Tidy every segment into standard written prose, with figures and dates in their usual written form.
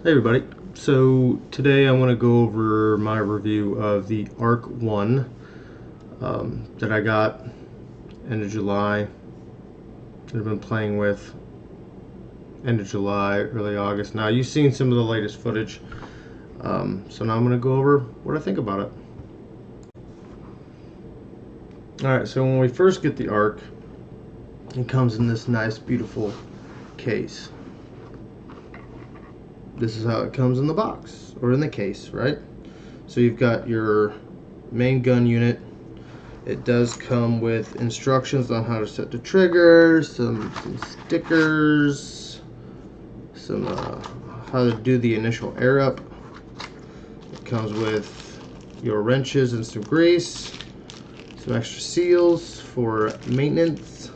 Hey everybody, so today I want to go over my review of the Arc 1 that I got end of July, that I've been playing with end of July, early August. Now you've seen some of the latest footage, so now I'm going to go over what I think about it. Alright, so when we first get the Arc, it comes in this nice beautiful case. This is how it comes in the box, or in the case, right? So you've got your main gun unit. It does come with instructions on how to set the trigger, some stickers, some how to do the initial air up. It comes with your wrenches and some grease, some extra seals for maintenance.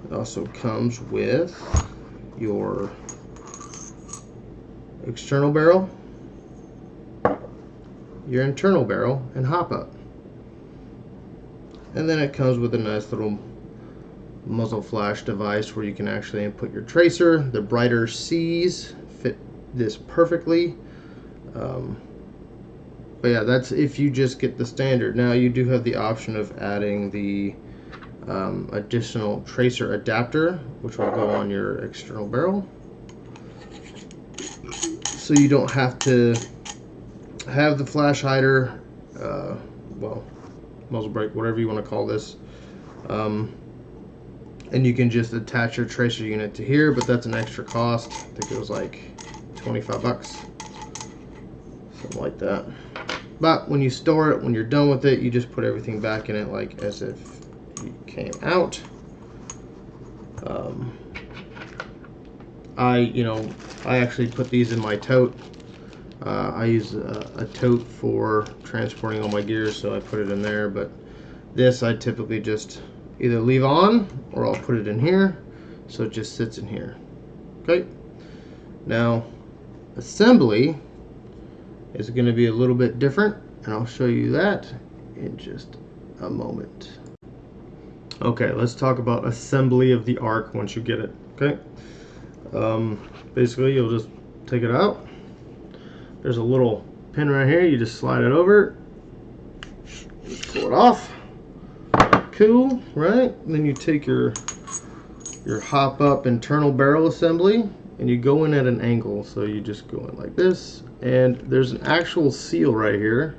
It also comes with your external barrel, your internal barrel, and hop up. And then it comes with a nice little muzzle flash device where you can actually input your tracer. The brighter C's fit this perfectly. But yeah, that's if you just get the standard. Now you do have the option of adding the additional tracer adapter, which will go on your external barrel. So you don't have to have the flash hider, well, muzzle brake, whatever you want to call this, and you can just attach your tracer unit to here, but that's an extra cost. I think it was like 25 bucks, something like that. But when you store it, when you're done with it, you just put everything back in it like as if you came out. I actually put these in my tote. I use a tote for transporting all my gear, so I put it in there. But this I typically just either leave on, or I'll put it in here, so it just sits in here. Okay. Now, assembly is going to be a little bit different, and I'll show you that in just a moment. Okay, let's talk about assembly of the Arc once you get it. Okay. Basically, you'll just take it out. There's a little pin right here. You just slide it over. Just pull it off. Cool, right? And then you take your hop up internal barrel assembly, and you go in at an angle. So you just go in like this, and there's an actual seal right here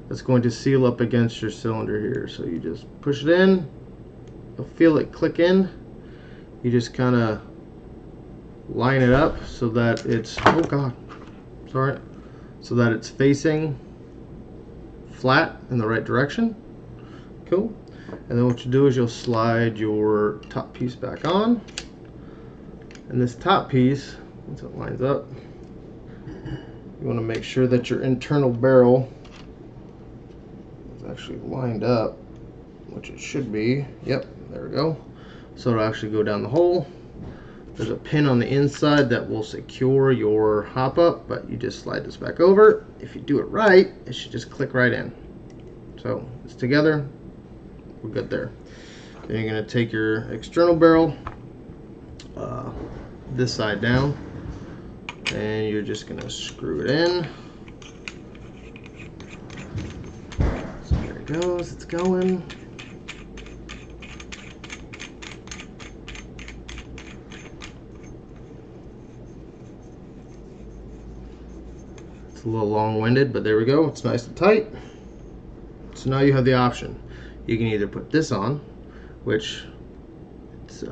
that's going to seal up against your cylinder here. So you just push it in. You'll feel it click in. You just kind of line it up so that it's, oh god, sorry, so that it's facing flat in the right direction. Cool. And then what you do is you'll slide your top piece back on, and this top piece, once it lines up, you want to make sure that your internal barrel is actually lined up, which it should be. Yep, there we go. So it'll actually go down the hole. There's a pin on the inside that will secure your hop up, but you just slide this back over. If you do it right, it should just click right in. So it's together, we're good there. Then you're going to take your external barrel, this side down, and you're just going to screw it in. So there it goes, it's going. It's a little long-winded, but there we go. It's nice and tight. So now you have the option. You can either put this on, which it's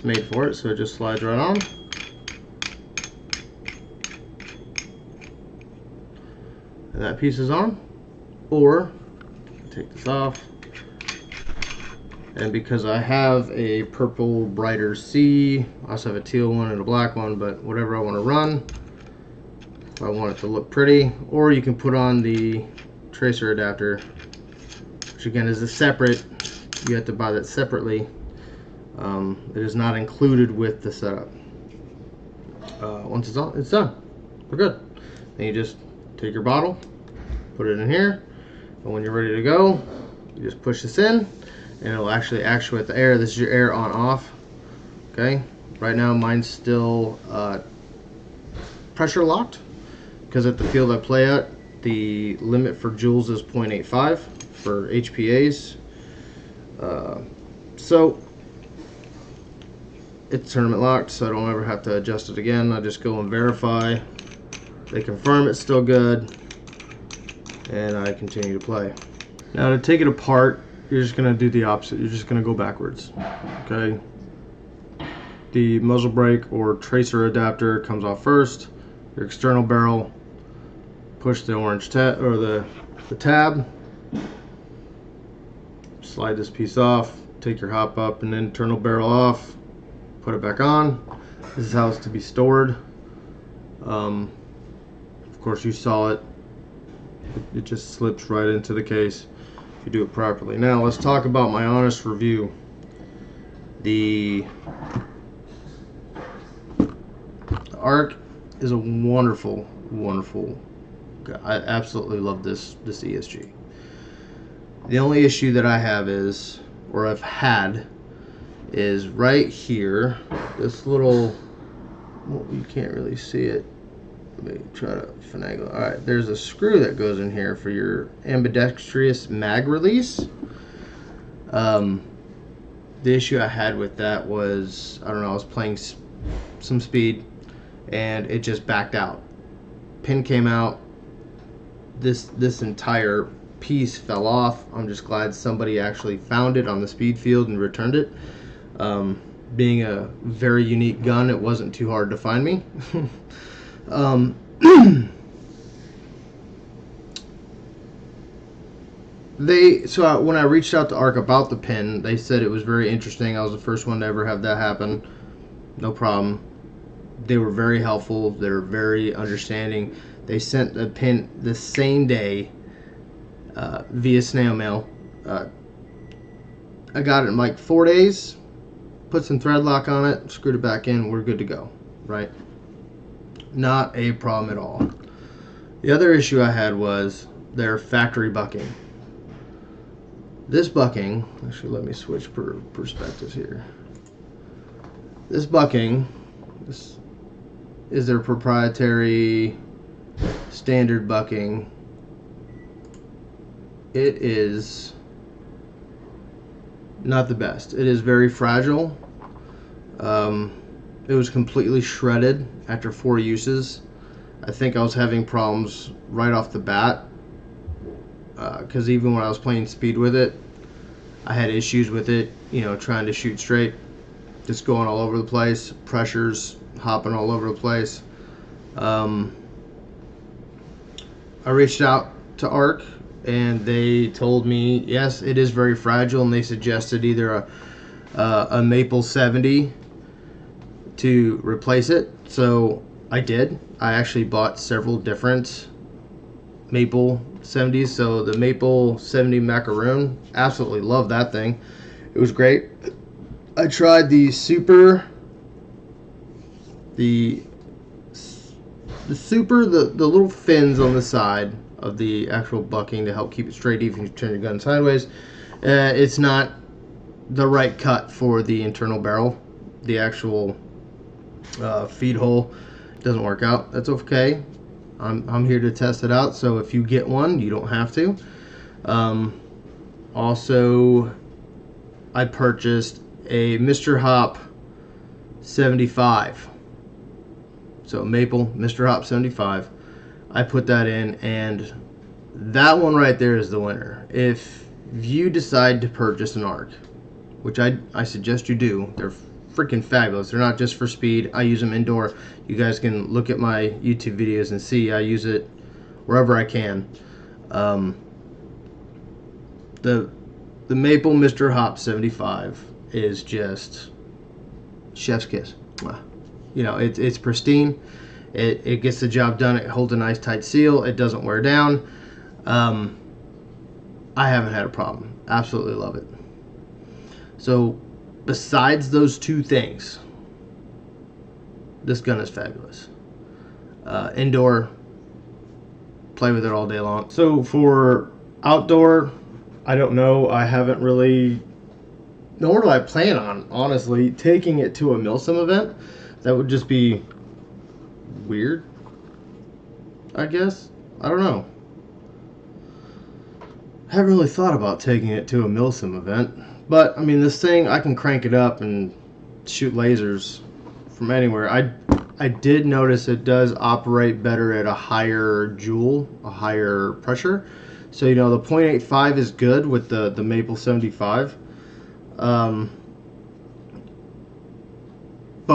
made for it, so it just slides right on. And that piece is on. Or take this off. And because I have a purple brighter C, I also have a teal one and a black one, but whatever I want to run, I want it to look pretty. Or you can put on the tracer adapter, which again is a separate, you have to buy that separately. It is not included with the setup. Once it's on, it's done. We're good. Then you just take your bottle, put it in here, and when you're ready to go, you just push this in, and it'll actually actuate the air. This is your air on off. Okay, right now mine's still pressure locked, because at the field I play at, the limit for joules is 0.85 for HPAs. So it's tournament locked, so I don't ever have to adjust it again. I just go and verify. They confirm it's still good, and I continue to play. Now to take it apart, you're just going to do the opposite. You're just going to go backwards. Okay. The muzzle brake or tracer adapter comes off first. Your external barrel, push the orange tab or the tab. Slide this piece off. Take your hop up and internal barrel off. Put it back on. This is how it's to be stored. Of course, you saw it. It just slips right into the case if you do it properly. Now let's talk about my honest review. The ARC is a wonderful, wonderful. I absolutely love this ESG. The only issue that I have is, or I've had, is right here. This little, well, you can't really see it. Let me try to finagle. All right, there's a screw that goes in here for your ambidextrous mag release. The issue I had with that was, I don't know, I was playing some speed and it just backed out. Pin came out. This entire piece fell off. I'm just glad somebody actually found it on the speed field and returned it. Being a very unique gun, it wasn't too hard to find me. When I reached out to ARC about the pin, they said it was very interesting. I was the first one to ever have that happen. No problem. They were very helpful. They were very understanding. They sent the pin the same day via snail mail. I got it in like 4 days. Put some thread lock on it, screwed it back in. We're good to go, right? Not a problem at all. The other issue I had was their factory bucking. This bucking, actually let me switch perspectives here. This bucking, this is their proprietary standard bucking. It is not the best. It is very fragile. It was completely shredded after 4 uses. I think I was having problems right off the bat because even when I was playing speed with it, I had issues with it, you know, trying to shoot straight, just going all over the place, pressures hopping all over the place. I reached out to ARC and they told me, yes, it is very fragile, and they suggested either a Maple 70 to replace it. So I did. I actually bought several different Maple 70s. So the Maple 70 Macaroon, absolutely love that thing. It was great. I tried the Super, the little fins on the side of the actual bucking to help keep it straight even if you turn your gun sideways. It's not the right cut for the internal barrel. The actual feed hole doesn't work out. That's okay. I'm here to test it out, so if you get one, you don't have to. Also, I purchased a Mr. Hop 75. So Maple Mr. Hop 75. I put that in, and that one right there is the winner. If you decide to purchase an ARC, which I suggest you do, they're freaking fabulous. They're not just for speed. I use them indoor. You guys can look at my YouTube videos and see I use it wherever I can. The Maple Mr. Hop 75 is just chef's kiss. You know, it's pristine. It gets the job done. It holds a nice tight seal. It doesn't wear down. I haven't had a problem. Absolutely love it. So besides those two things, this gun is fabulous. Indoor, play with it all day long. So for outdoor, I don't know. I haven't really, nor do I plan on, honestly, taking it to a Milsim event. That would just be weird. I guess. I don't know. I haven't really thought about taking it to a milsim event. But, I mean, this thing, I can crank it up and shoot lasers from anywhere. I did notice it does operate better at a higher joule, a higher pressure. So, you know, the .85 is good with the Maple 75. But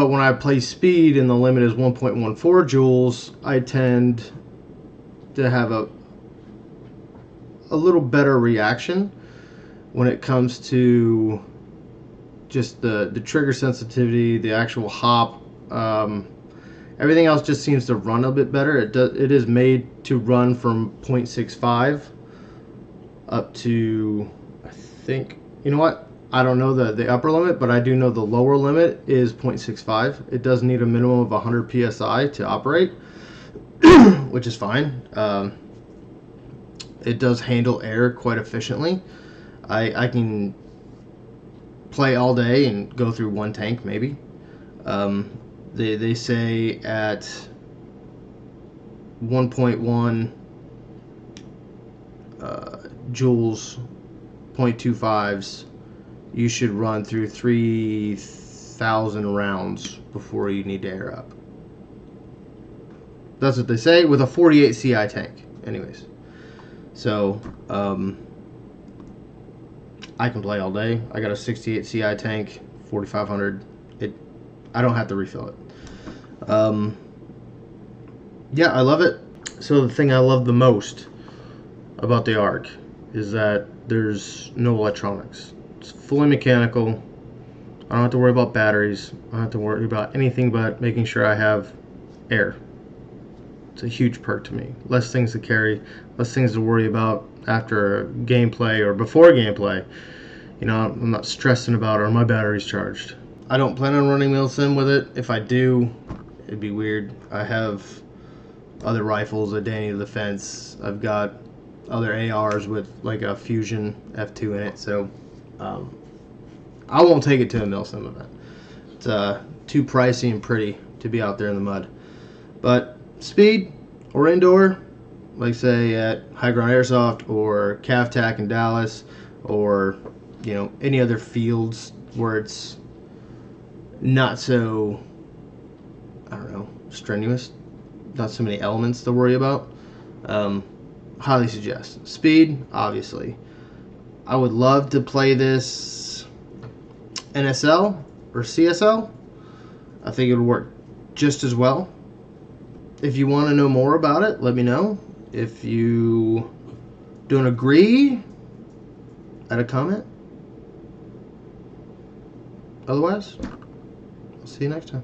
when I play speed and the limit is 1.14 joules, I tend to have a little better reaction when it comes to just the trigger sensitivity, the actual hop. Everything else just seems to run a bit better. It is made to run from 0.65 up to, I think, you know what? I don't know the upper limit, but I do know the lower limit is 0.65. It does need a minimum of 100 psi to operate, which is fine. It does handle air quite efficiently. I can play all day and go through one tank maybe. They say at 1.1 joules, 0.25s, you should run through 3,000 rounds before you need to air up. That's what they say with a 48 CI tank. Anyways, so I can play all day. I got a 68 CI tank, 4,500. I don't have to refill it. Yeah, I love it. So the thing I love the most about the ARC is that there's no electronics. It's fully mechanical. I don't have to worry about batteries. I don't have to worry about anything but making sure I have air. It's a huge perk to me. Less things to carry, less things to worry about after gameplay or before gameplay. You know, I'm not stressing about are my batteries charged. I don't plan on running milsim with it. If I do, it'd be weird. I have other rifles, a Danny to the Fence. I've got other ARs with like a Fusion F2 in it, so I won't take it to a milsim event. It's too pricey and pretty to be out there in the mud. But speed or indoor, like say at High Ground Airsoft or CAVTAC in Dallas, or you know, any other fields where it's not so, I don't know, strenuous, not so many elements to worry about, highly suggest. Speed, obviously. I would love to play this NSL or CSL. I think it would work just as well. If you want to know more about it, let me know. If you don't agree, add a comment. Otherwise, I'll see you next time.